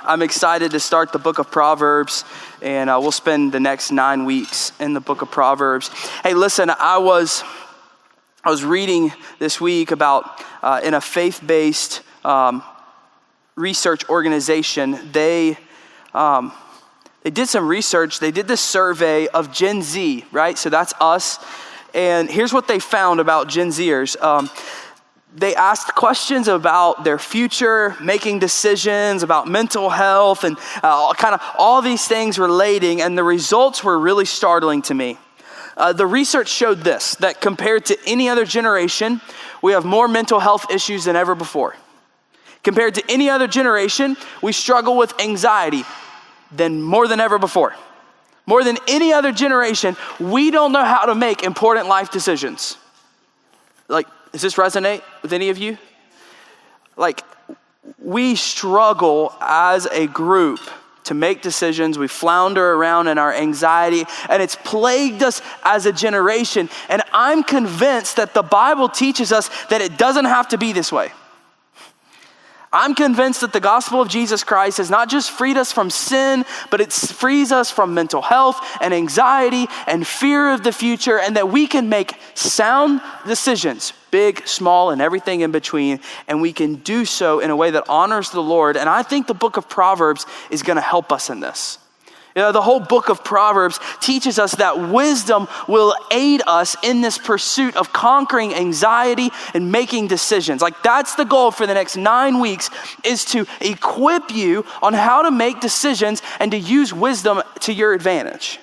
I'm excited to start the book of Proverbs, and we'll spend the next 9 weeks in the book of Proverbs. Hey, listen, I was reading this week about in a faith-based research organization. They did some research. They did this survey of Gen Z, right? So that's us. And here's what they found about Gen Zers. They asked questions about their future, making decisions, about mental health, and kind of all these things relating, and the results were really startling to me. The research showed this, that compared to any other generation, we have more mental health issues than ever before. Compared to any other generation, we struggle with anxiety more than ever before. More than any other generation, we don't know how to make important life decisions. Does this resonate with any of you? We struggle as a group to make decisions. We flounder around in our anxiety, and it's plagued us as a generation. And I'm convinced that the Bible teaches us that it doesn't have to be this way. I'm convinced that the gospel of Jesus Christ has not just freed us from sin, but it frees us from mental health and anxiety and fear of the future, and that we can make sound decisions, big, small, and everything in between, and we can do so in a way that honors the Lord. And I think the book of Proverbs is going to help us in this. The whole book of Proverbs teaches us that wisdom will aid us in this pursuit of conquering anxiety and making decisions. That's the goal for the next 9 weeks, is to equip you on how to make decisions and to use wisdom to your advantage.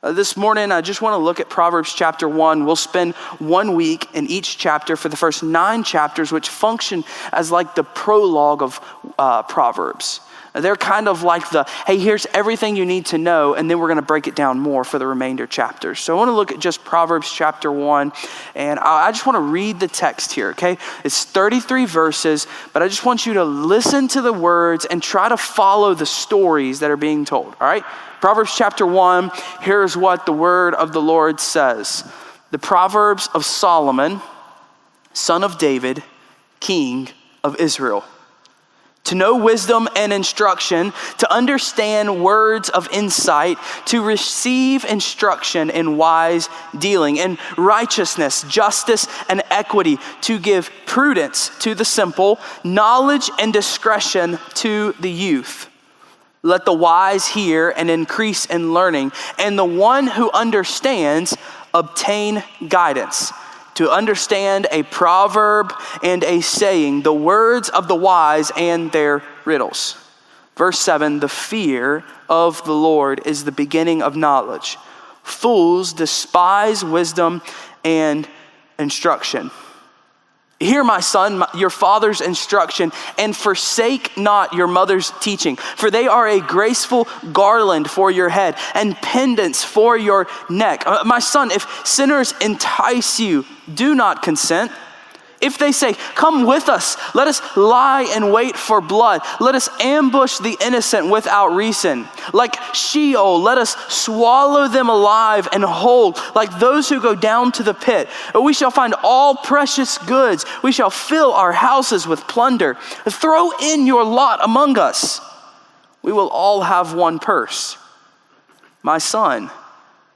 This morning, I just want to look at Proverbs chapter 1. We'll spend 1 week in each chapter for the first 9 chapters, which function as the prologue of Proverbs. They're kind of like hey, here's everything you need to know, and then we're going to break it down more for the remainder chapters. So I want to look at just Proverbs chapter 1, and I just want to read the text here, okay? It's 33 verses, but I just want you to listen to the words and try to follow the stories that are being told, all right? Proverbs chapter 1, here's what the word of the Lord says. The Proverbs of Solomon, son of David, king of Israel. To know wisdom and instruction, to understand words of insight, to receive instruction in wise dealing, in righteousness, justice, and equity, to give prudence to the simple, knowledge and discretion to the youth. Let the wise hear and increase in learning, and the one who understands obtain guidance. To understand a proverb and a saying, the words of the wise and their riddles. Verse 7, the fear of the Lord is the beginning of knowledge. Fools despise wisdom and instruction. Hear, my son, your father's instruction, and forsake not your mother's teaching, for they are a graceful garland for your head and pendants for your neck. My son, if sinners entice you, do not consent. If they say, come with us, let us lie and wait for blood. Let us ambush the innocent without reason. Like Sheol, let us swallow them alive and whole, like those who go down to the pit. We shall find all precious goods. We shall fill our houses with plunder. Throw in your lot among us. We will all have one purse. My son,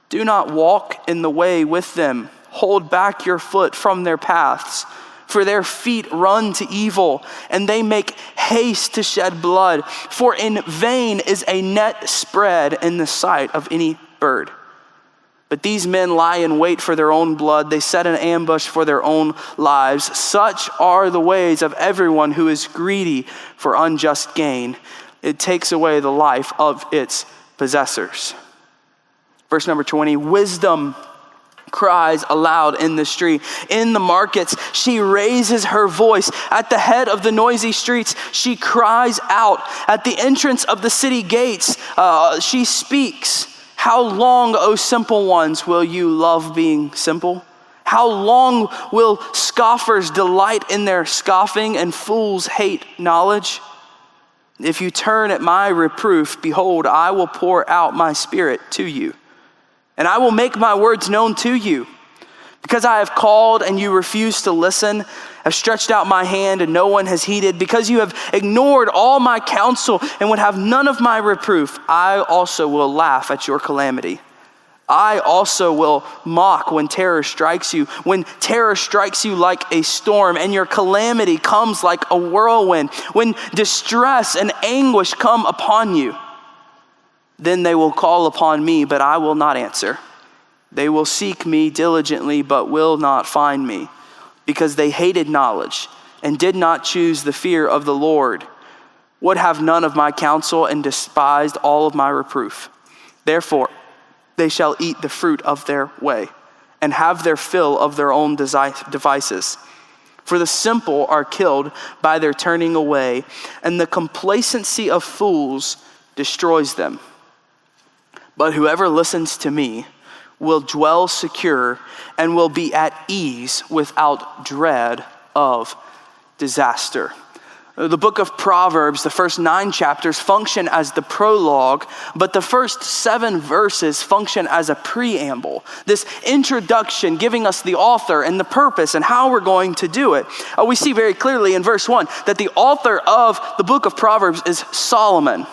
do not walk in the way with them. Hold back your foot from their paths. For their feet run to evil, and they make haste to shed blood. For in vain is a net spread in the sight of any bird. But these men lie in wait for their own blood. They set an ambush for their own lives. Such are the ways of everyone who is greedy for unjust gain. It takes away the life of its possessors. Verse number 20, wisdom cries aloud in the street. In the markets, she raises her voice. At the head of the noisy streets, she cries out. At the entrance of the city gates, she speaks. How long, O simple ones, will you love being simple? How long will scoffers delight in their scoffing and fools hate knowledge? If you turn at my reproof, behold, I will pour out my spirit to you. And I will make my words known to you. Because I have called and you refuse to listen, have stretched out my hand and no one has heeded, because you have ignored all my counsel and would have none of my reproof, I also will laugh at your calamity. I also will mock when terror strikes you, when terror strikes you like a storm and your calamity comes like a whirlwind, when distress and anguish come upon you. Then they will call upon me, but I will not answer. They will seek me diligently, but will not find me, because they hated knowledge and did not choose the fear of the Lord, would have none of my counsel and despised all of my reproof. Therefore, they shall eat the fruit of their way and have their fill of their own devices. For the simple are killed by their turning away, and the complacency of fools destroys them. But whoever listens to me will dwell secure and will be at ease without dread of disaster. The book of Proverbs, the first 9 chapters function as the prologue, but the first 7 verses function as a preamble. This introduction giving us the author and the purpose and how we're going to do it. We see very clearly in verse 1 that the author of the book of Proverbs is Solomon.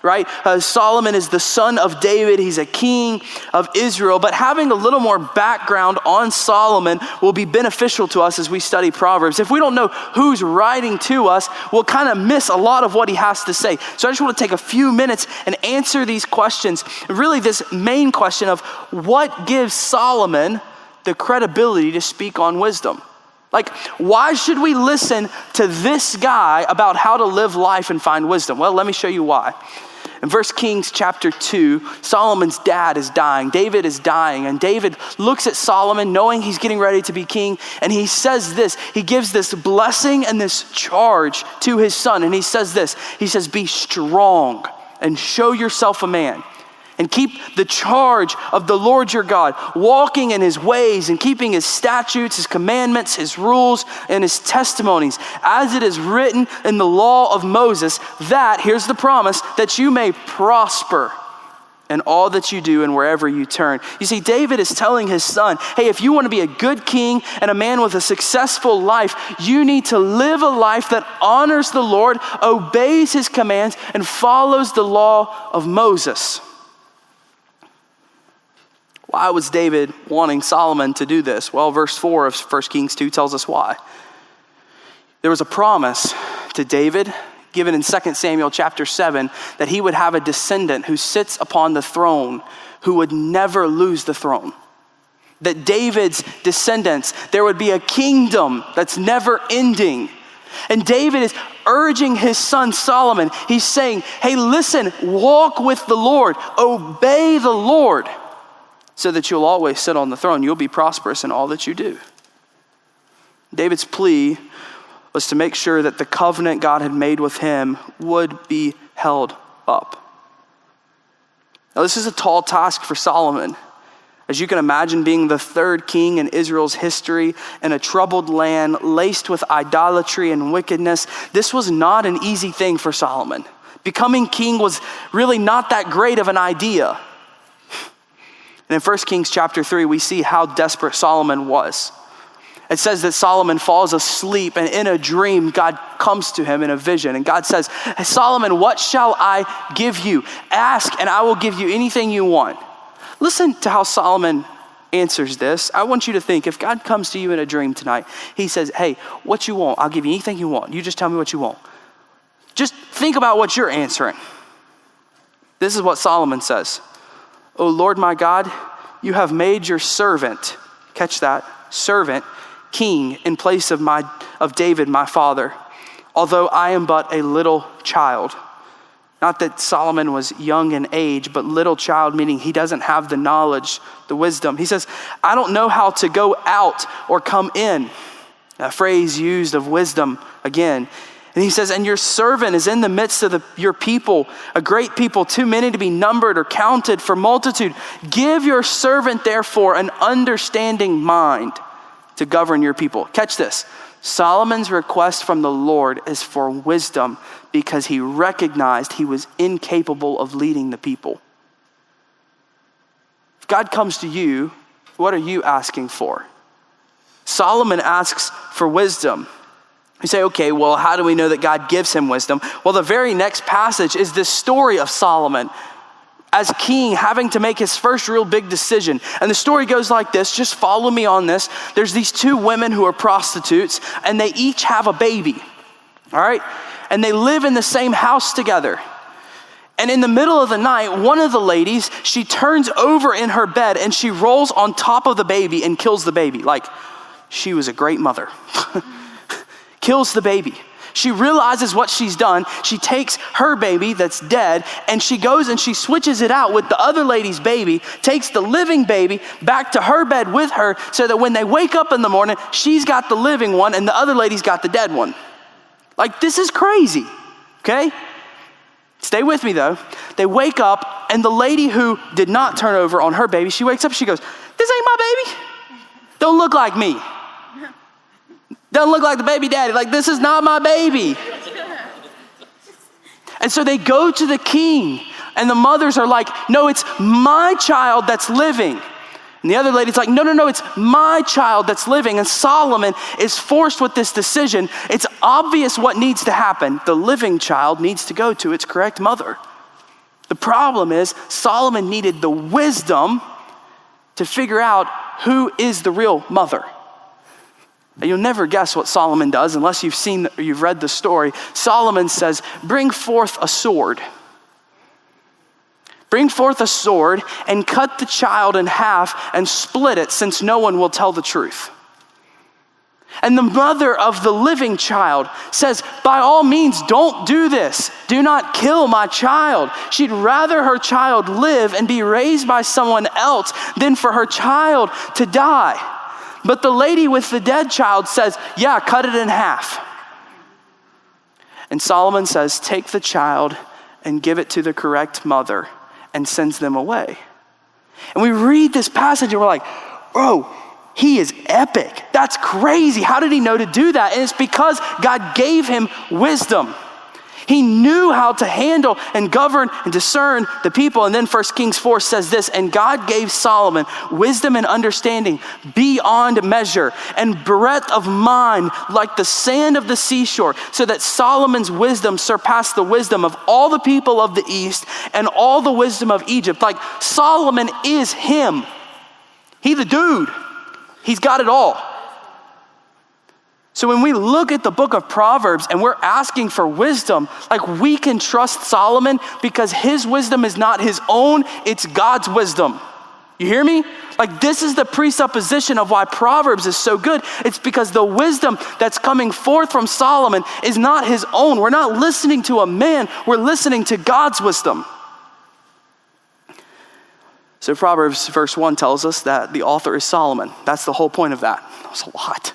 Right? Solomon is the son of David. He's a king of Israel. But having a little more background on Solomon will be beneficial to us as we study Proverbs. If we don't know who's writing to us, we'll kind of miss a lot of what he has to say. So I just want to take a few minutes and answer these questions. Really, this main question of what gives Solomon the credibility to speak on wisdom? Like, why should we listen to this guy about how to live life and find wisdom? Well, let me show you why. In 1 Kings chapter 2, Solomon's dad is dying. David is dying. And David looks at Solomon knowing he's getting ready to be king. And he says this. He gives this blessing and this charge to his son. And he says this. He says, be strong and show yourself a man. And keep the charge of the Lord your God, walking in his ways and keeping his statutes, his commandments, his rules, and his testimonies, as it is written in the law of Moses, that, here's the promise, that you may prosper in all that you do and wherever you turn. You see, David is telling his son, hey, if you want to be a good king and a man with a successful life, you need to live a life that honors the Lord, obeys his commands, and follows the law of Moses. Why was David wanting Solomon to do this? Well, verse 4 of 1 Kings 2 tells us why. There was a promise to David given in 2 Samuel chapter 7 that he would have a descendant who sits upon the throne who would never lose the throne. That David's descendants, there would be a kingdom that's never ending. And David is urging his son Solomon. He's saying, hey, listen, walk with the Lord, obey the Lord, so that you'll always sit on the throne. You'll be prosperous in all that you do. David's plea was to make sure that the covenant God had made with him would be held up. Now, this is a tall task for Solomon. As you can imagine, being the third king in Israel's history in a troubled land laced with idolatry and wickedness, this was not an easy thing for Solomon. Becoming king was really not that great of an idea. And in 1 Kings chapter 3, we see how desperate Solomon was. It says that Solomon falls asleep, and in a dream, God comes to him in a vision. And God says, hey, Solomon, what shall I give you? Ask, and I will give you anything you want. Listen to how Solomon answers this. I want you to think, if God comes to you in a dream tonight, he says, hey, what you want? I'll give you anything you want. You just tell me what you want. Just think about what you're answering. This is what Solomon says. O Lord my God, you have made your servant, catch that, servant, king in place of David, my father, although I am but a little child. Not that Solomon was young in age, but little child, meaning he doesn't have the knowledge, the wisdom. He says, I don't know how to go out or come in. A phrase used of wisdom again. And he says, and your servant is in the midst of your people, a great people, too many to be numbered or counted for multitude. Give your servant, therefore, an understanding mind to govern your people. Catch this. Solomon's request from the Lord is for wisdom because he recognized he was incapable of leading the people. If God comes to you, what are you asking for? Solomon asks for wisdom. You say, okay, well, how do we know that God gives him wisdom? Well, the very next passage is this story of Solomon as king having to make his first real big decision. And the story goes like this. Just follow me on this. There's these two women who are prostitutes, and they each have a baby, all right? And they live in the same house together. And in the middle of the night, one of the ladies, she turns over in her bed and she rolls on top of the baby and kills the baby. Like, she was a great mother. Kills the baby. She realizes what she's done. She takes her baby that's dead and she goes and she switches it out with the other lady's baby, takes the living baby back to her bed with her so that when they wake up in the morning, she's got the living one and the other lady's got the dead one. Like, this is crazy, okay? Stay with me though. They wake up and the lady who did not turn over on her baby, she wakes up, she goes, this ain't my baby. Don't look like me. Doesn't look like the baby daddy. Like, this is not my baby. And so they go to the king and the mothers are like, no, it's my child that's living. And the other lady's like, no, it's my child that's living. And Solomon is forced with this decision. It's obvious what needs to happen. The living child needs to go to its correct mother. The problem is Solomon needed the wisdom to figure out who is the real mother. And you'll never guess what Solomon does unless you've read the story. Solomon says, bring forth a sword. Bring forth a sword and cut the child in half and split it, since no one will tell the truth. And the mother of the living child says, by all means, don't do this. Do not kill my child. She'd rather her child live and be raised by someone else than for her child to die. But the lady with the dead child says, yeah, cut it in half. And Solomon says, take the child and give it to the correct mother, and sends them away. And we read this passage and we're like, bro, he is epic. That's crazy. How did he know to do that? And it's because God gave him wisdom. He knew how to handle and govern and discern the people. And then 1 Kings 4 says this, and God gave Solomon wisdom and understanding beyond measure and breadth of mind like the sand of the seashore, so that Solomon's wisdom surpassed the wisdom of all the people of the East and all the wisdom of Egypt. Like, Solomon is him. He the dude. He's got it all. So when we look at the book of Proverbs and we're asking for wisdom, like, we can trust Solomon because his wisdom is not his own, it's God's wisdom. You hear me? Like, this is the presupposition of why Proverbs is so good. It's because the wisdom that's coming forth from Solomon is not his own. We're not listening to a man, we're listening to God's wisdom. So Proverbs verse 1 tells us that the author is Solomon. That's the whole point of that. That's a lot.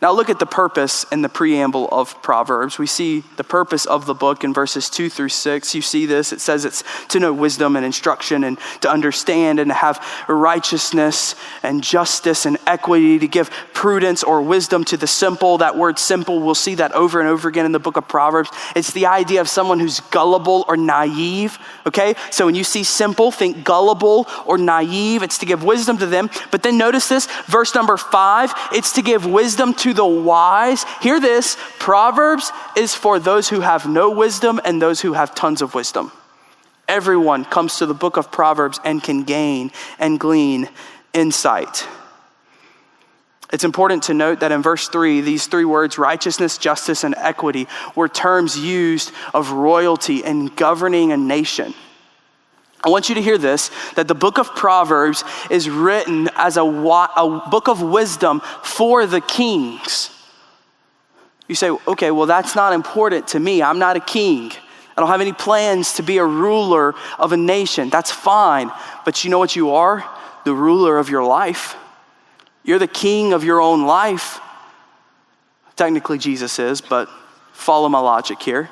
Now look at the purpose in the preamble of Proverbs. We see the purpose of the book in verses 2 through 6. You see this. It says it's to know wisdom and instruction and to understand and to have righteousness and justice and equity, to give prudence or wisdom to the simple. That word simple, we'll see that over and over again in the book of Proverbs. It's the idea of someone who's gullible or naive, okay? So when you see simple, think gullible or naive. It's to give wisdom to them. But then notice this, verse number 5, it's to give wisdom to the wise. Hear this, Proverbs is for those who have no wisdom and those who have tons of wisdom. Everyone comes to the book of Proverbs and can gain and glean insight. It's important to note that in verse 3, these three words, righteousness, justice, and equity, were terms used of royalty in governing a nation. I want you to hear this, that the book of Proverbs is written as a book of wisdom for the kings. You say, okay, well, that's not important to me. I'm not a king. I don't have any plans to be a ruler of a nation. That's fine. But you know what you are? The ruler of your life. You're the king of your own life. Technically Jesus is, but follow my logic here.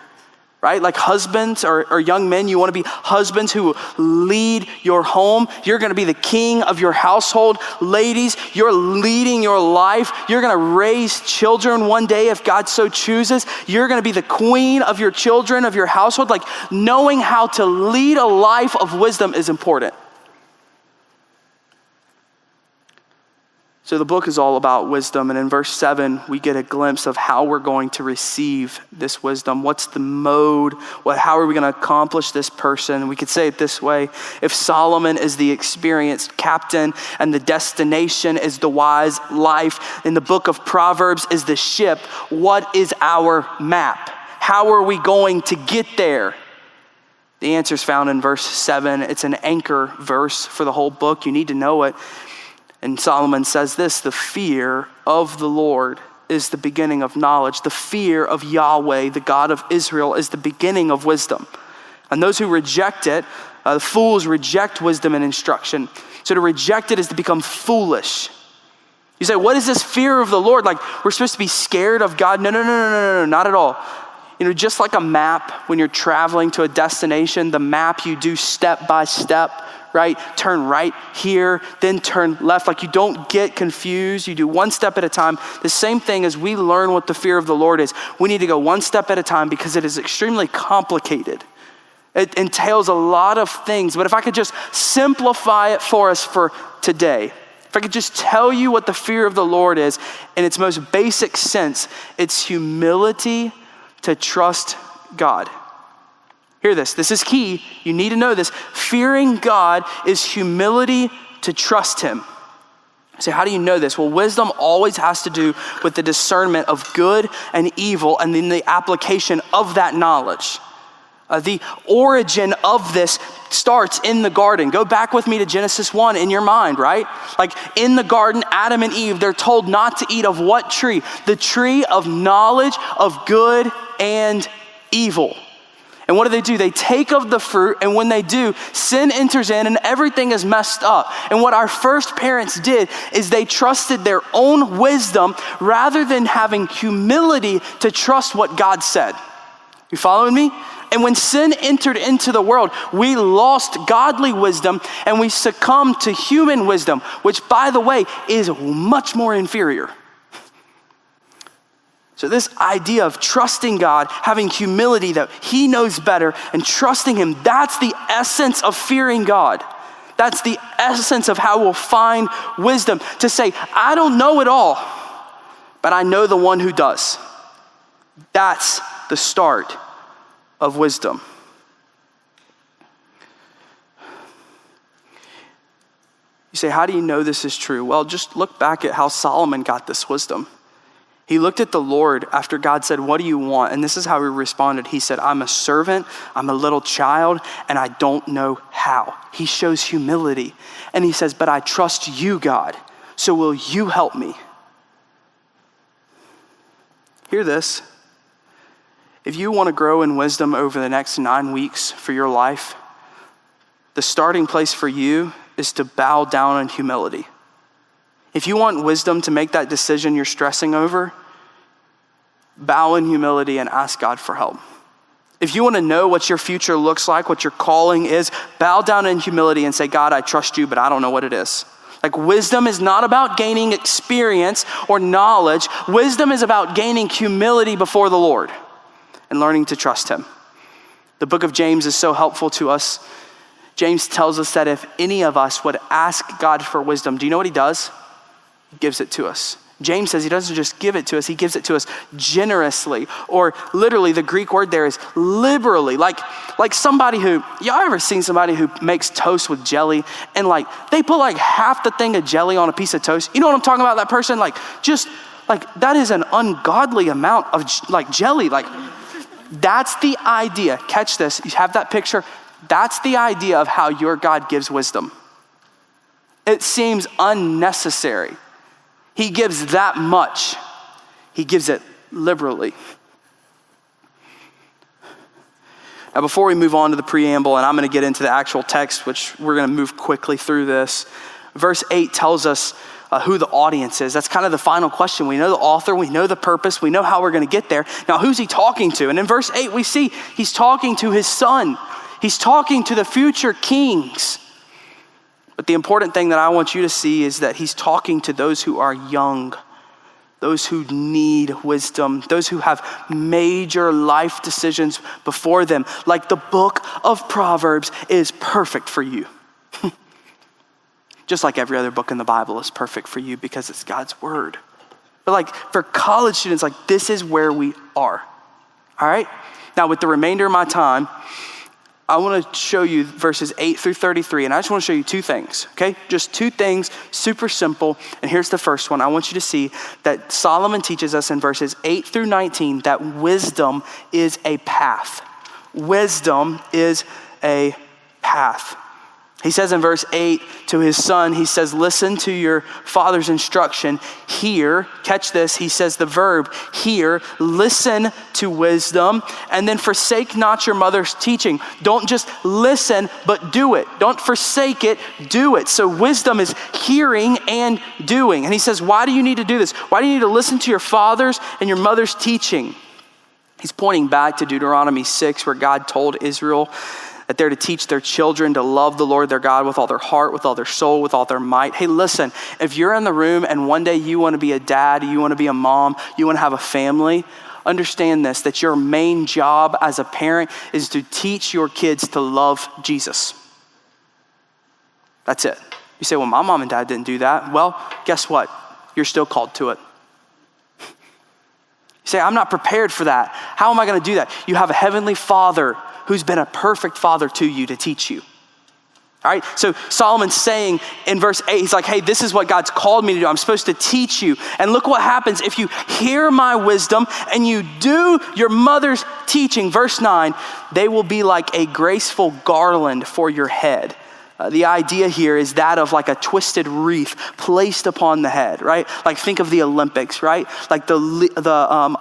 Right? Like husbands or young men, you want to be husbands who lead your home. You're going to be the king of your household. Ladies, you're leading your life. You're going to raise children one day if God so chooses. You're going to be the queen of your children, of your household. Like, knowing how to lead a life of wisdom is important. So the book is all about wisdom. And in verse 7, we get a glimpse of how we're going to receive this wisdom. What's the mode? How are we going to accomplish this person? We could say it this way. If Solomon is the experienced captain and the destination is the wise life, and the book of Proverbs is the ship, what is our map? How are we going to get there? The answer is found in verse 7. It's an anchor verse for the whole book. You need to know it. And Solomon says this: the fear of the Lord is the beginning of knowledge. The fear of Yahweh, the God of Israel, is the beginning of wisdom. And those who reject it, the fools reject wisdom and instruction. So to reject it is to become foolish. You say, what is this fear of the Lord? Like we're supposed to be scared of God? No, not at all. You know, just like a map, when you're traveling to a destination, the map you do step by step, right? Turn right here, then turn left. Like you don't get confused. You do one step at a time. The same thing as we learn what the fear of the Lord is. We need to go one step at a time because it is extremely complicated. It entails a lot of things. But if I could just simplify it for us for today, if I could just tell you what the fear of the Lord is in its most basic sense, it's humility to trust God. Hear this. This is key. You need to know this. Fearing God is humility to trust him. So how do you know this? Well, wisdom always has to do with the discernment of good and evil and then the application of that knowledge. The origin of this starts in the garden. Go back with me to Genesis 1 in your mind, right? Like in the garden, Adam and Eve, they're told not to eat of what tree? The tree of knowledge of good and evil. And what do? They take of the fruit, and when they do, sin enters in and everything is messed up. And what our first parents did is they trusted their own wisdom rather than having humility to trust what God said. You following me? And when sin entered into the world, we lost godly wisdom and we succumbed to human wisdom, which, by the way, is much more inferior. So this idea of trusting God, having humility that he knows better and trusting him, that's the essence of fearing God. That's the essence of how we'll find wisdom. To say, I don't know it all, but I know the one who does. That's the start of wisdom. You say, how do you know this is true? Well, just look back at how Solomon got this wisdom. He looked at the Lord after God said, what do you want? And this is how he responded. He said, I'm a servant, I'm a little child, and I don't know how. He shows humility. And he says, but I trust you, God, so will you help me? Hear this. If you want to grow in wisdom over the next 9 weeks for your life, the starting place for you is to bow down in humility. If you want wisdom to make that decision you're stressing over, bow in humility and ask God for help. If you want to know what your future looks like, what your calling is, bow down in humility and say, God, I trust you, but I don't know what it is. Like wisdom is not about gaining experience or knowledge. Wisdom is about gaining humility before the Lord and learning to trust him. The book of James is so helpful to us. James tells us that if any of us would ask God for wisdom, do you know what he does? He gives it to us. James says he doesn't just give it to us, he gives it to us generously. Or literally the Greek word there is liberally. Like somebody who, y'all ever seen somebody who makes toast with jelly and like they put like half the thing of jelly on a piece of toast? You know what I'm talking about? That person that is an ungodly amount of like jelly. Like that's the idea. Catch this. You have that picture. That's the idea of how your God gives wisdom. It seems unnecessary. He gives that much. He gives it liberally. Now, before we move on to the preamble, and I'm going to get into the actual text, which we're going to move quickly through this. Verse 8 tells us who the audience is. That's kind of the final question. We know the author, we know the purpose, we know how we're going to get there. Now, who's he talking to? And in verse 8, we see he's talking to his son. He's talking to the future kings. But the important thing that I want you to see is that he's talking to those who are young, those who need wisdom, those who have major life decisions before them. Like the book of Proverbs is perfect for you. just like every other book in the Bible is perfect for you because it's God's word. But like for college students, like this is where we are, all right? Now with the remainder of my time, I want to show you verses 8 through 33, and I just want to show you two things, okay? Just two things, super simple. And here's the first one. I want you to see that Solomon teaches us in verses 8 through 19 that wisdom is a path. Wisdom is a path. He says in verse 8 to his son, he says, listen to your father's instruction. Hear, catch this, he says the verb, hear, listen to wisdom, and then forsake not your mother's teaching. Don't just listen, but do it. Don't forsake it, do it. So wisdom is hearing and doing. And he says, why do you need to do this? Why do you need to listen to your father's and your mother's teaching? He's pointing back to Deuteronomy 6, where God told Israel that they're to teach their children to love the Lord their God with all their heart, with all their soul, with all their might. Hey, listen, if you're in the room and one day you want to be a dad, you want to be a mom, you want to have a family, understand this, that your main job as a parent is to teach your kids to love Jesus. That's it. You say, well, my mom and dad didn't do that. Well, guess what? You're still called to it. You say, I'm not prepared for that. How am I going to do that? You have a heavenly Father who's been a perfect father to you to teach you. All right, so Solomon's saying in verse 8, he's like, hey, this is what God's called me to do. I'm supposed to teach you. And look what happens if you hear my wisdom and you do your mother's teaching. Verse 9, they will be like a graceful garland for your head. The idea here is that of like a twisted wreath placed upon the head, right? Like think of the Olympics, right? Like the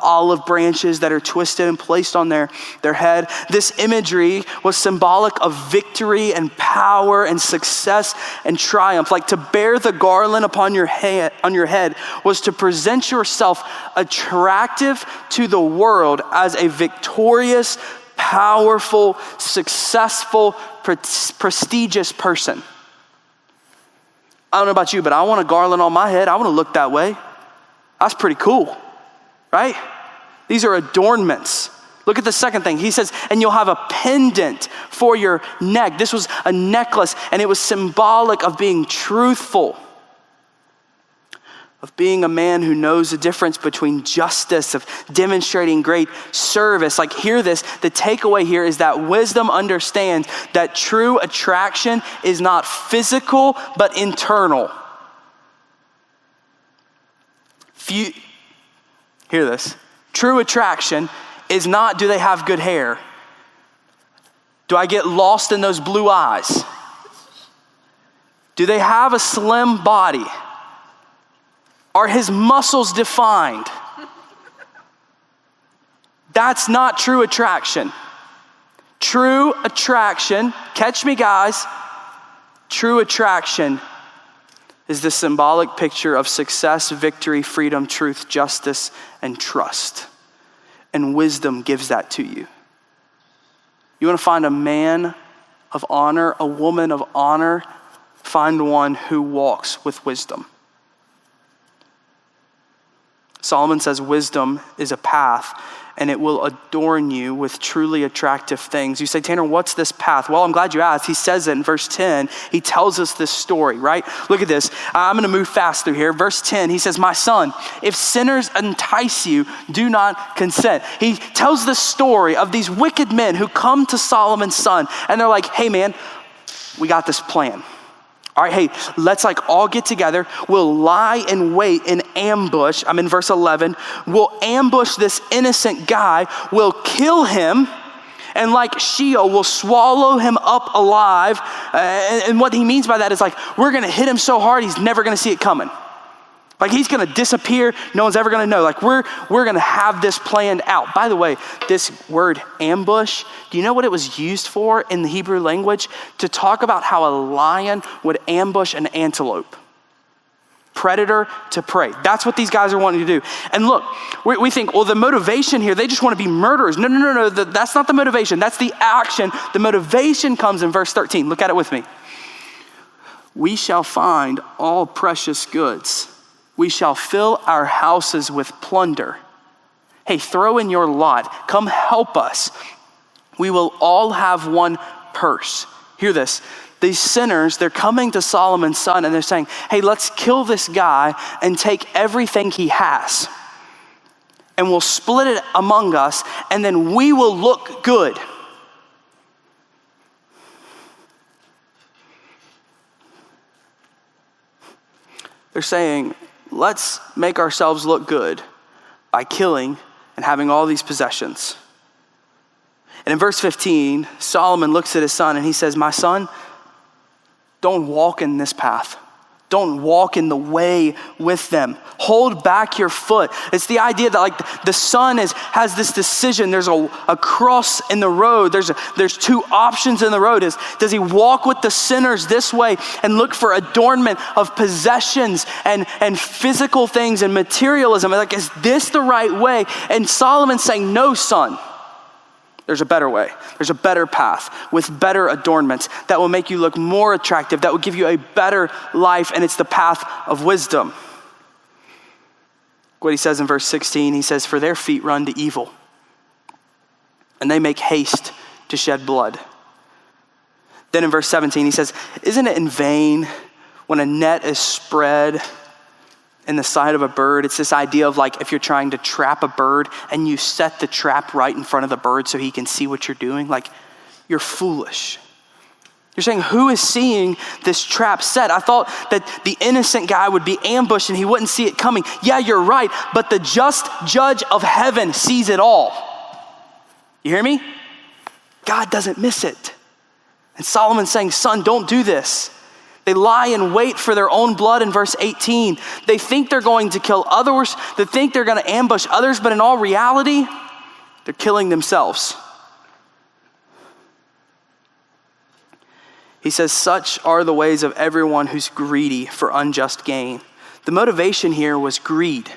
olive branches that are twisted and placed on their head. This imagery was symbolic of victory and power and success and triumph. Like to bear the garland upon your head was to present yourself attractive to the world as a victorious, powerful, successful, prestigious person. I don't know about you, but I want a garland on my head. I want to look that way. That's pretty cool, right? These are adornments. Look at the second thing. He says, and you'll have a pendant for your neck. This was a necklace, and it was symbolic of being truthful, of being a man who knows the difference between justice, of demonstrating great service. Like, hear this, the takeaway here is that wisdom understands that true attraction is not physical, but internal. Hear this. True attraction is not, do they have good hair? Do I get lost in those blue eyes? Do they have a slim body? Are his muscles defined? That's not true attraction. True attraction, catch me guys, true attraction is the symbolic picture of success, victory, freedom, truth, justice, and trust. And wisdom gives that to you. You want to find a man of honor, a woman of honor, find one who walks with wisdom. Solomon says wisdom is a path and it will adorn you with truly attractive things. You say, Tanner, what's this path? Well, I'm glad you asked. He says it in verse 10. He tells us this story, right? Look at this. I'm going to move fast through here. Verse 10, he says, my son, if sinners entice you, do not consent. He tells the story of these wicked men who come to Solomon's son and they're like, hey man, we got this plan. All right, hey, let's like all get together. We'll lie in wait in ambush. I'm in verse 11. We'll ambush this innocent guy. We'll kill him. And like Sheol, we'll swallow him up alive. And what he means by that is like, we're going to hit him so hard, he's never going to see it coming. Like he's going to disappear. No one's ever going to know. Like we're going to have this planned out. By the way, this word ambush, do you know what it was used for in the Hebrew language? To talk about how a lion would ambush an antelope. Predator to prey. That's what these guys are wanting to do. And look, we think, well, the motivation here, they just want to be murderers. No. That's not the motivation. That's the action. The motivation comes in verse 13. Look at it with me. We shall find all precious goods. We shall fill our houses with plunder. Hey, throw in your lot. Come help us. We will all have one purse. Hear this. these sinners, they're coming to Solomon's son and they're saying, hey, let's kill this guy and take everything he has. And we'll split it among us, and then we will look good. They're saying, let's make ourselves look good by killing and having all these possessions. And in verse 15, Solomon looks at his son and he says, my son, don't walk in this path. Don't walk in the way with them. Hold back your foot. It's the idea that like the son has this decision. There's a cross in the road. There's two options in the road. Does he walk with the sinners this way and look for adornment of possessions and physical things and materialism? Like, is this the right way? And Solomon's saying, no, son. There's a better way. There's a better path with better adornments that will make you look more attractive, that will give you a better life, and it's the path of wisdom. What he says in verse 16, he says, for their feet run to evil, and they make haste to shed blood. Then in verse 17, he says, isn't it in vain when a net is spread in the side of a bird? It's this idea of like if you're trying to trap a bird and you set the trap right in front of the bird so he can see what you're doing. Like, you're foolish. You're saying, who is seeing this trap set? I thought that the innocent guy would be ambushed and he wouldn't see it coming. Yeah, you're right, but the just judge of heaven sees it all. You hear me? God doesn't miss it. And Solomon's saying, son, don't do this. They lie in wait for their own blood in verse 18. They think they're going to kill others. They think they're going to ambush others, but in all reality, they're killing themselves. He says, such are the ways of everyone who's greedy for unjust gain. The motivation here was greed.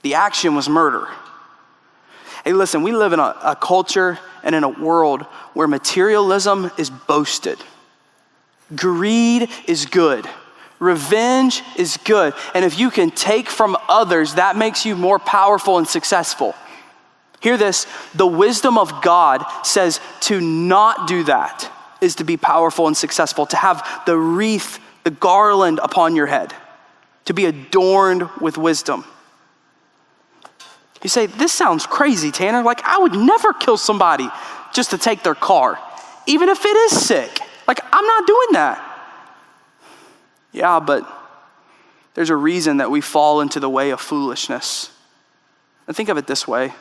The action was murder. Hey, listen, we live in a culture and in a world where materialism is boasted. Greed is good. Revenge is good. And if you can take from others, that makes you more powerful and successful. Hear this, the wisdom of God says to not do that is to be powerful and successful, to have the wreath, the garland upon your head, to be adorned with wisdom. You say, this sounds crazy, Tanner. Like, I would never kill somebody just to take their car, even if it is sick. Like, I'm not doing that. Yeah, but there's a reason that we fall into the way of foolishness. And think of it this way.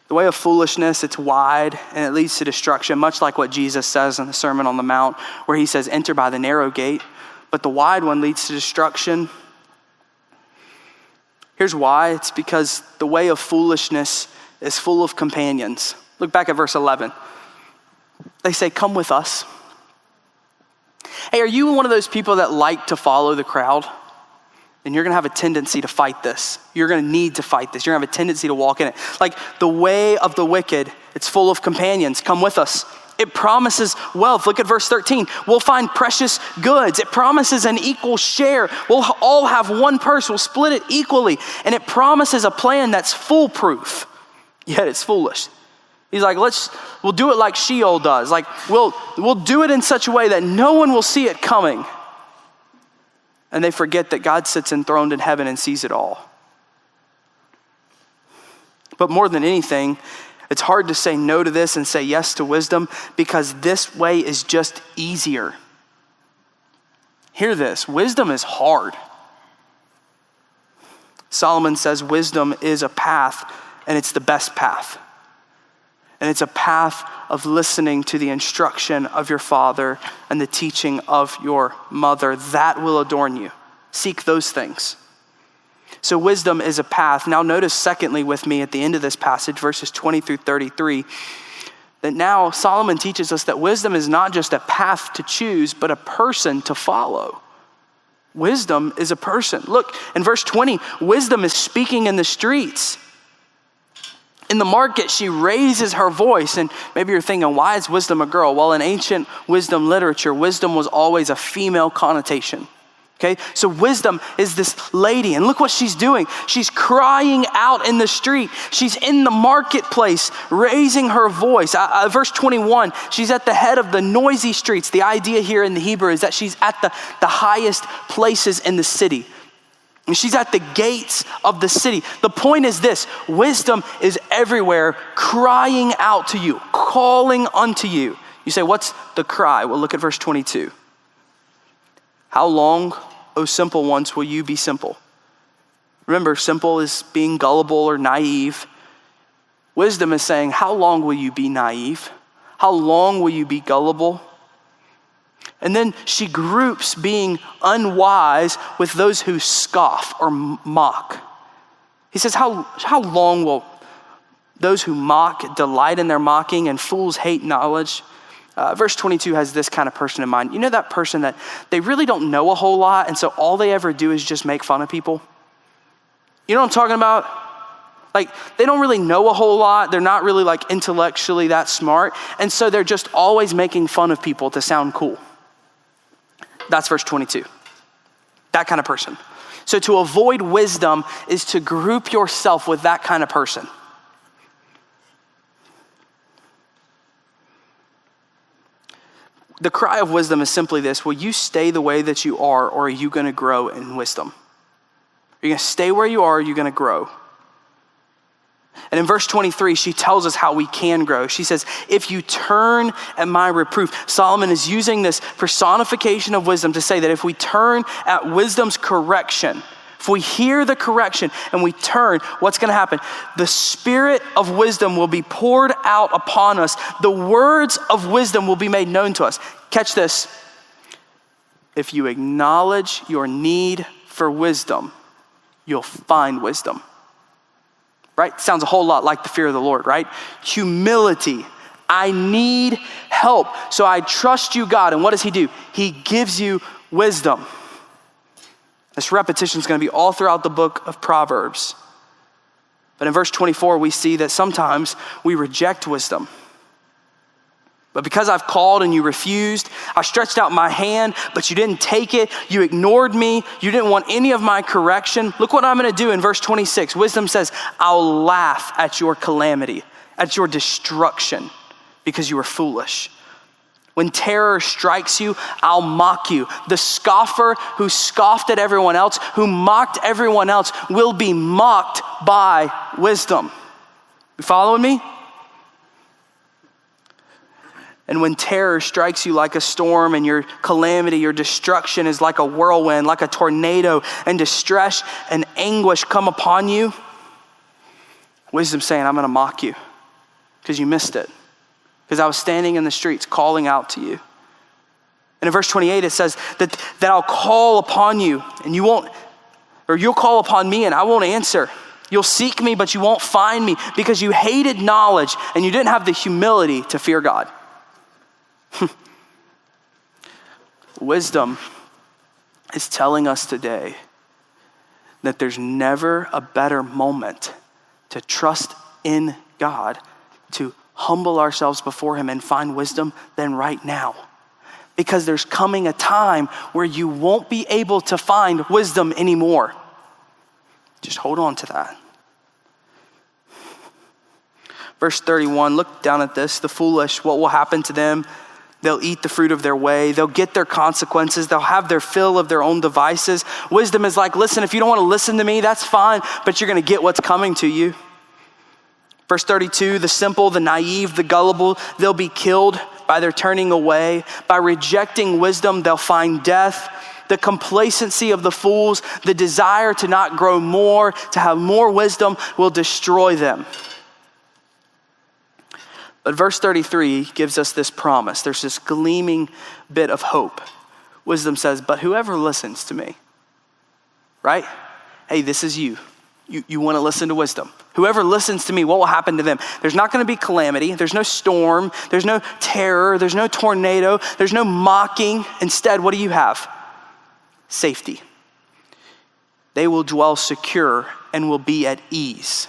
The way of foolishness, it's wide and it leads to destruction, much like what Jesus says in the Sermon on the Mount, where he says, enter by the narrow gate, but the wide one leads to destruction. Here's why. It's because the way of foolishness is full of companions. Look back at verse 11. They say, come with us. Hey, are you one of those people that like to follow the crowd? And you're gonna have a tendency to fight this. You're gonna need to fight this. You're gonna have a tendency to walk in it. Like the way of the wicked, it's full of companions. Come with us. It promises wealth. Look at verse 13. We'll find precious goods. It promises an equal share. We'll all have one purse. We'll split it equally. And it promises a plan that's foolproof, yet it's foolish. He's like, we'll do it like Sheol does. Like we'll do it in such a way that no one will see it coming. And they forget that God sits enthroned in heaven and sees it all. But more than anything, it's hard to say no to this and say yes to wisdom because this way is just easier. Hear this, wisdom is hard. Solomon says wisdom is a path and it's the best path. And it's a path of listening to the instruction of your father and the teaching of your mother. That will adorn you. Seek those things. So wisdom is a path. Now notice secondly with me at the end of this passage, verses 20 through 33, that now Solomon teaches us that wisdom is not just a path to choose, but a person to follow. Wisdom is a person. Look, in verse 20, wisdom is speaking in the streets. In the market, she raises her voice. And maybe you're thinking, why is wisdom a girl? Well, in ancient wisdom literature, wisdom was always a female connotation. Okay, so wisdom is this lady, and look what she's doing. She's crying out in the street. She's in the marketplace, raising her voice. Verse 21, she's at the head of the noisy streets. The idea here in the Hebrew is that she's at the highest places in the city. And she's at the gates of the city. The point is this: wisdom is everywhere, crying out to you, calling unto you. You say, what's the cry? Well, look at verse 22. How long, O simple ones, will you be simple? Remember, simple is being gullible or naive. Wisdom is saying, how long will you be naive? How long will you be gullible? And then she groups being unwise with those who scoff or mock. He says, how long will those who mock delight in their mocking, and fools hate knowledge? Verse 22 has this kind of person in mind. You know that person that they really don't know a whole lot, and so all they ever do is just make fun of people? You know what I'm talking about? Like, they don't really know a whole lot. They're not really like intellectually that smart. And so they're just always making fun of people to sound cool. That's verse 22. That kind of person. So to avoid wisdom is to group yourself with that kind of person. The cry of wisdom is simply this: will you stay the way that you are, or are you going to grow in wisdom? Are you going to stay where you are, or are you going to grow? And in verse 23, she tells us how we can grow. She says, if you turn at my reproof. Solomon is using this personification of wisdom to say that if we turn at wisdom's correction, if we hear the correction and we turn, what's going to happen? The spirit of wisdom will be poured out upon us. The words of wisdom will be made known to us. Catch this. If you acknowledge your need for wisdom, you'll find wisdom. Right? Sounds a whole lot like the fear of the Lord, right? Humility. I need help, so I trust you, God. And what does he do? He gives you wisdom. This repetition is going to be all throughout the book of Proverbs. But in verse 24, we see that sometimes we reject wisdom. But because I've called and you refused, I stretched out my hand, but you didn't take it. You ignored me. You didn't want any of my correction. Look what I'm going to do in verse 26. Wisdom says, I'll laugh at your calamity, at your destruction, because you were foolish. When terror strikes you, I'll mock you. The scoffer who scoffed at everyone else, who mocked everyone else, will be mocked by wisdom. You following me? And when terror strikes you like a storm, and your calamity, your destruction is like a whirlwind, like a tornado, and distress and anguish come upon you, wisdom's saying, I'm going to mock you because you missed it. Because I was standing in the streets calling out to you. And in verse 28, it says that I'll call upon you and you won't, or you'll call upon me and I won't answer. You'll seek me, but you won't find me, because you hated knowledge and you didn't have the humility to fear God. Wisdom is telling us today that there's never a better moment to trust in God, to humble ourselves before him and find wisdom than right now. Because there's coming a time where you won't be able to find wisdom anymore. Just hold on to that. Verse 31, look down at this. The foolish, what will happen to them? They'll eat the fruit of their way. They'll get their consequences. They'll have their fill of their own devices. Wisdom is like, listen, if you don't want to listen to me, that's fine, but you're going to get what's coming to you. Verse 32, the simple, the naive, the gullible, they'll be killed by their turning away. By rejecting wisdom, they'll find death. The complacency of the fools, the desire to not grow more, to have more wisdom, will destroy them. But verse 33 gives us this promise. There's this gleaming bit of hope. Wisdom says, but whoever listens to me, right? Hey, this is you. You want to listen to wisdom. Whoever listens to me, what will happen to them? There's not going to be calamity. There's no storm. There's no terror. There's no tornado. There's no mocking. Instead, what do you have? Safety. They will dwell secure and will be at ease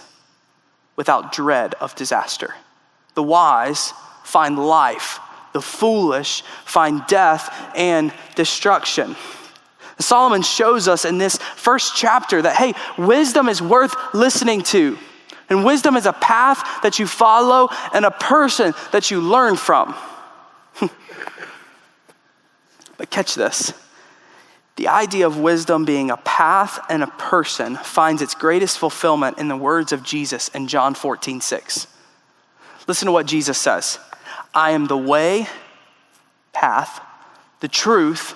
without dread of disaster. The wise find life. The foolish find death and destruction. Solomon shows us in this first chapter that, hey, wisdom is worth listening to. And wisdom is a path that you follow and a person that you learn from. But catch this. The idea of wisdom being a path and a person finds its greatest fulfillment in the words of Jesus in John 14:6. Listen to what Jesus says. I am the way, path, the truth,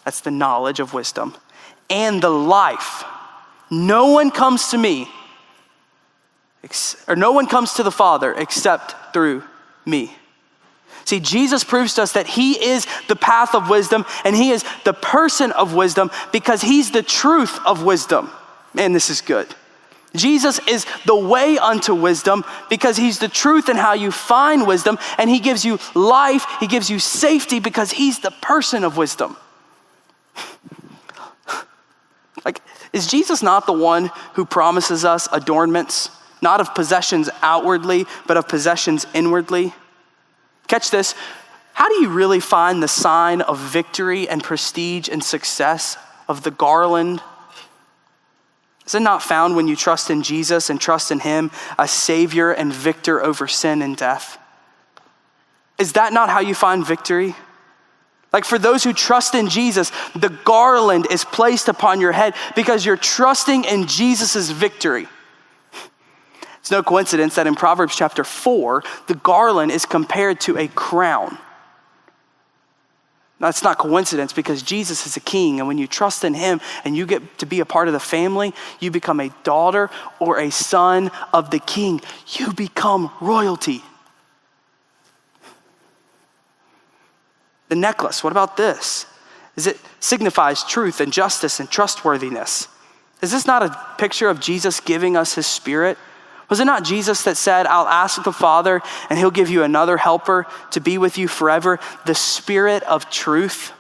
that's the knowledge of wisdom, and the life. No one comes to me, or no one comes to the Father except through me. See, Jesus proves to us that he is the path of wisdom and he is the person of wisdom because he's the truth of wisdom. Man, this is good. Jesus is the way unto wisdom because he's the truth in how you find wisdom, and he gives you life, he gives you safety because he's the person of wisdom. Like, is Jesus not the one who promises us adornments, not of possessions outwardly, but of possessions inwardly? Catch this. How do you really find the sign of victory and prestige and success of the garland? Is it not found when you trust in Jesus and trust in him, a savior and victor over sin and death? Is that not how you find victory? Like, for those who trust in Jesus, the garland is placed upon your head because you're trusting in Jesus' victory. It's no coincidence that in Proverbs chapter 4, the garland is compared to a crown. Now, it's not coincidence because Jesus is a king, and when you trust in him and you get to be a part of the family, you become a daughter or a son of the king. You become royalty. The necklace, what about this? It signifies truth and justice and trustworthiness. Is this not a picture of Jesus giving us his Spirit? Was it not Jesus that said, I'll ask the Father and he'll give you another helper to be with you forever, the Spirit of truth?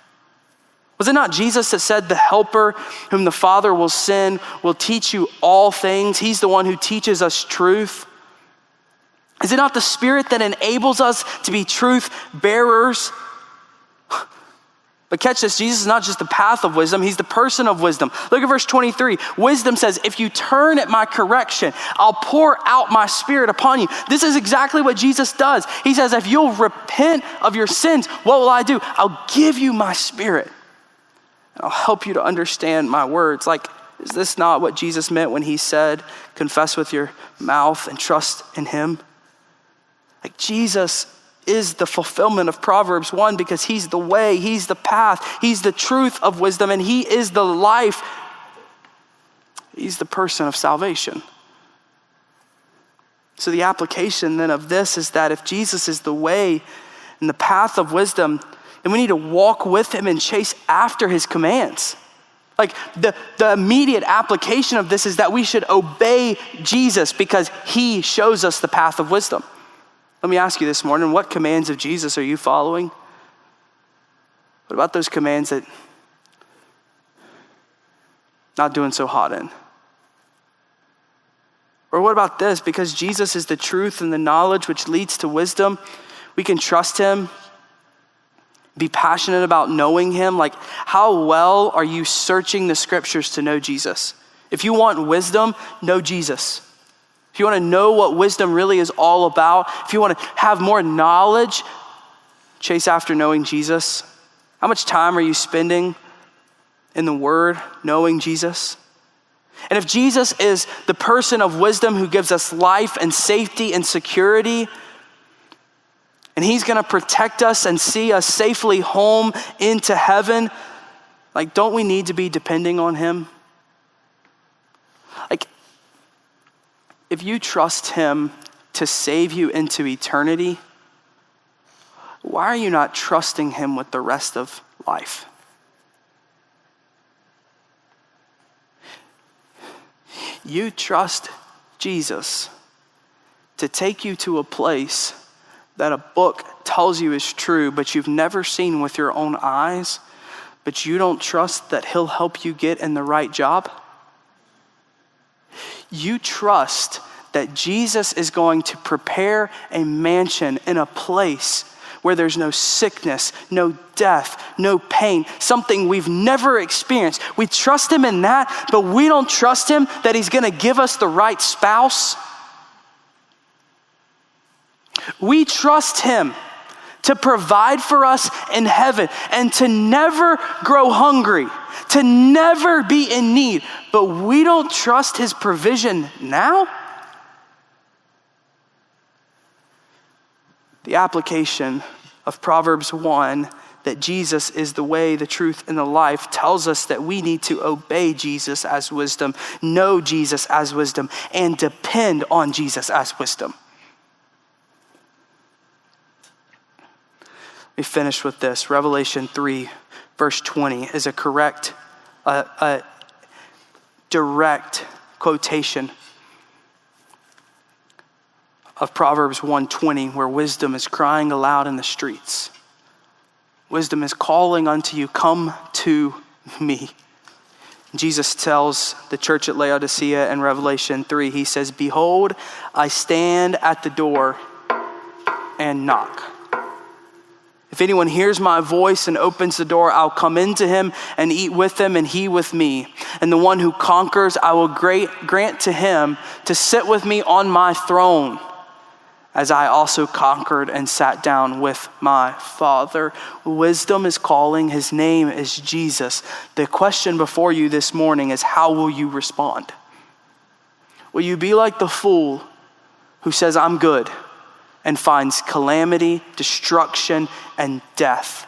Was it not Jesus that said the helper whom the Father will send will teach you all things? He's the one who teaches us truth. Is it not the Spirit that enables us to be truth bearers? But catch this, Jesus is not just the path of wisdom, he's the person of wisdom. Look at verse 23. Wisdom says, if you turn at my correction, I'll pour out my Spirit upon you. This is exactly what Jesus does. He says, if you'll repent of your sins, what will I do? I'll give you my Spirit. And I'll help you to understand my words. Like, is this not what Jesus meant when he said, confess with your mouth and trust in him? Like, Jesus is the fulfillment of Proverbs 1 because he's the way, he's the path, he's the truth of wisdom, and he is the life. He's the person of salvation. So the application then of this is that if Jesus is the way and the path of wisdom, then we need to walk with him and chase after his commands. Like, the immediate application of this is that we should obey Jesus because he shows us the path of wisdom. Let me ask you this morning, what commands of Jesus are you following? What about those commands that not doing so hot in? Or what about this? Because Jesus is the truth and the knowledge which leads to wisdom, we can trust him, be passionate about knowing him. Like, how well are you searching the scriptures to know Jesus? If you want wisdom, know Jesus. If you want to know what wisdom really is all about, if you want to have more knowledge, chase after knowing Jesus. How much time are you spending in the Word, knowing Jesus? And if Jesus is the person of wisdom who gives us life and safety and security, and he's going to protect us and see us safely home into heaven, like, don't we need to be depending on him? Like, if you trust him to save you into eternity, why are you not trusting him with the rest of life? You trust Jesus to take you to a place that a book tells you is true, but you've never seen with your own eyes, but you don't trust that he'll help you get in the right job? You trust that Jesus is going to prepare a mansion in a place where there's no sickness, no death, no pain, something we've never experienced. We trust him in that, but we don't trust him that he's gonna give us the right spouse. We trust him to provide for us in heaven and to never grow hungry, to never be in need, but we don't trust his provision now. The application of Proverbs 1, that Jesus is the way, the truth, and the life, tells us that we need to obey Jesus as wisdom, know Jesus as wisdom, and depend on Jesus as wisdom. We finish with this. Revelation 3, verse 20 is a direct quotation of Proverbs 1:20, where wisdom is crying aloud in the streets. Wisdom is calling unto you, come to me. Jesus tells the church at Laodicea in Revelation 3, he says, behold, I stand at the door and knock. If anyone hears my voice and opens the door, I'll come into him and eat with him and he with me. And the one who conquers, I will grant to him to sit with me on my throne, as I also conquered and sat down with my Father. Wisdom is calling. His name is Jesus. The question before you this morning is, how will you respond? Will you be like the fool who says, I'm good, and finds calamity, destruction, and death?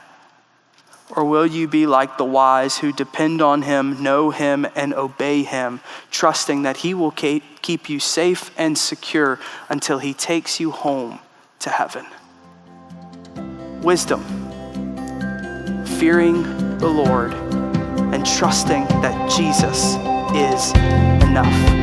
Or will you be like the wise who depend on him, know him, and obey him, trusting that he will keep you safe and secure until he takes you home to heaven? Wisdom, fearing the Lord, and trusting that Jesus is enough.